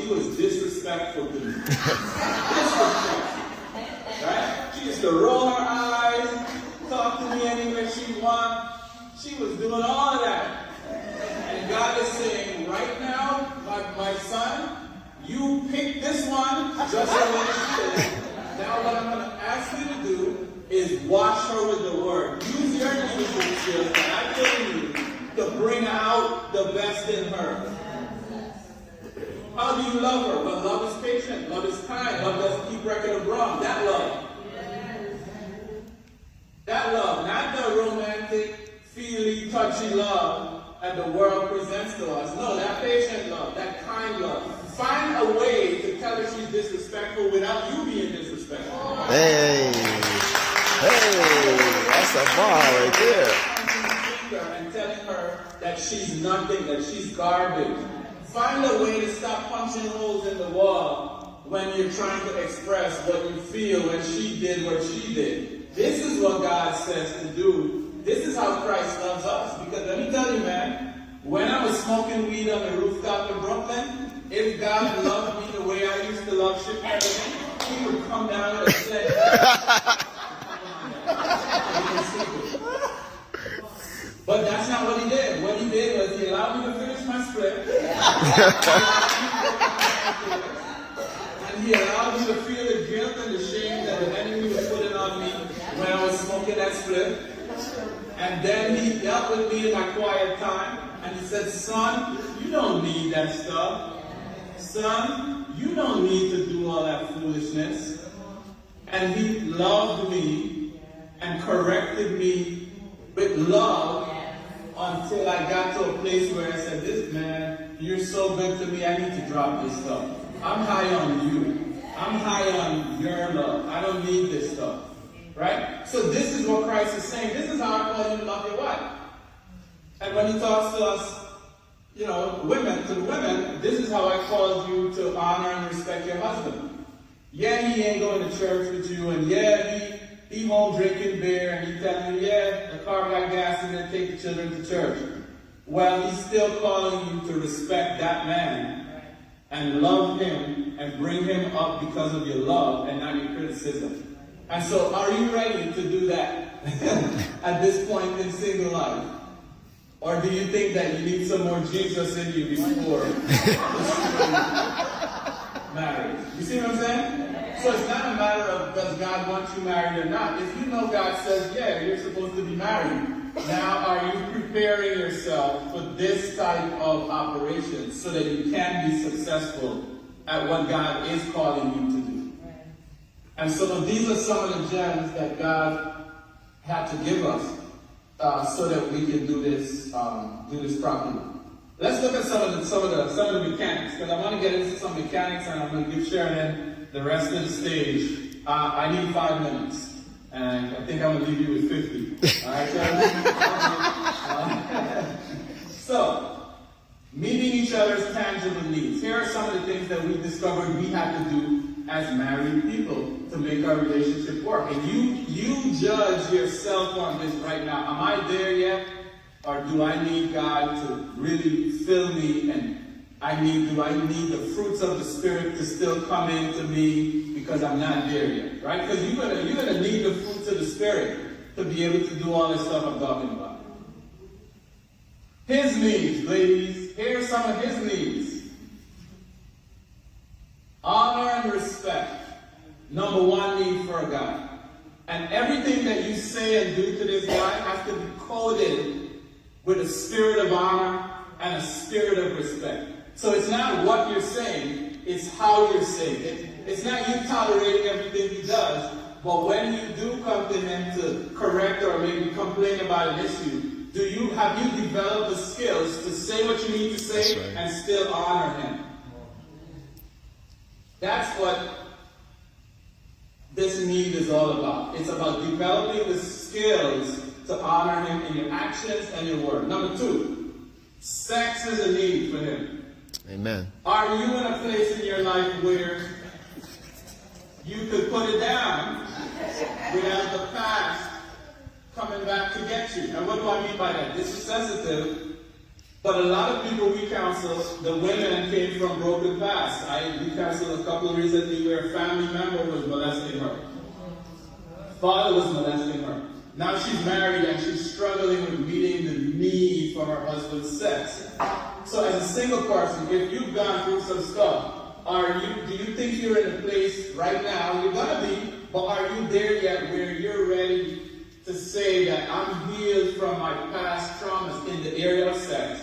she was disrespectful to me. Disrespectful. Right? She used to roll her eyes, talk to me anywhere she wants. She was doing all of that. And God is saying, right now, my son, you pick this one just the way she is. Now what I'm going to ask you to do is wash her with the word. Use your leadership skills that I gave you to bring out the best in her. How do you love her? Well, love is patient. Love is kind. Love doesn't keep record of wrong. That love. That love. Not the romantic, feely, touchy love that the world presents to us. No, that patient love. That kind love. Find a way to tell her she's disrespectful without you being disrespectful. Hey. Hey. That's a bar right there. And telling her that she's nothing, that she's garbage. Find a way to stop punching holes in the wall when you're trying to express what you feel when she did what she did. This is what God says to do. This is how Christ loves us. Because let me tell you, man, when I was smoking weed on the rooftop in Brooklyn, if God loved me the way I used to love shit, he would come down and say, but that's not what he did. What he did was he allowed me to finish my split. And he allowed me to feel the guilt and the shame that the enemy was putting on me when I was smoking that split. And then he dealt with me in my quiet time. And he said, son, you don't need that stuff. Son, you don't need to do all that foolishness. And he loved me and corrected me with love until I got to a place where I said, this man, you're so good to me, I need to drop this stuff. I'm high on you. I'm high on your love. I don't need this stuff. Right? So this is what Christ is saying. This is how I call you to love your wife. And when he talks to us, women, to women, this is how I call you to honor and respect your husband. Yeah, he ain't going to church with you, and yeah, he home drinking beer, and he telling you, yeah, the car got gas in it, take the children to church. Well, he's still calling you to respect that man and love him and bring him up because of your love and not your criticism. And so, are you ready to do that at this point in single life? Or do you think that you need some more Jesus in you before marriage? You see what I'm saying? So it's not a matter of does God want you married or not. If you know God says, yeah, you're supposed to be married, now are you preparing yourself for this type of operation so that you can be successful at what God is calling you to do? And so these are some of the gems that God had to give us so that we can do this properly. Let's look at some of the mechanics, because I want to get into some mechanics, and I'm going to give Sharon the rest of the stage. I need 5 minutes, and I think I'm going to leave you with 50. All right, Sharon? So, meeting each other's tangible needs. Here are some of the things that we discovered we had to do as married people to make our relationship work. And you judge yourself on this right now. Am I there yet? Or do I need God to really fill me, and do I need the fruits of the Spirit to still come into me because I'm not there yet, right? Because you're gonna need the fruits of the Spirit to be able to do all this stuff I'm talking about. His needs, ladies. Here are some of his needs. Honor and respect. Number one need for a guy. And everything that you say and do to this guy has to be coded with a spirit of honor and a spirit of respect. So it's not what you're saying, it's how you're saying it. It's not you tolerating everything he does, but when you do come to him to correct or maybe complain about an issue, have you developed the skills to say what you need to say and still honor him? That's what this need is all about. It's about developing the skills to honor him in your actions and your word. Number two, sex is a need for him. Amen. Are you in a place in your life where you could put it down without the past coming back to get you? And what do I mean by that? This is sensitive, But a lot of people we counsel, the women came from broken past. We counseled a couple recently where a family member was molesting her. Father was molesting her. Now she's married and she's struggling with meeting the need for her husband's sex. So as a single person, if you've gone through some stuff, do you think you're in a place right now, you're gonna be, but are you there yet where you're ready to say that I'm healed from my past traumas in the area of sex?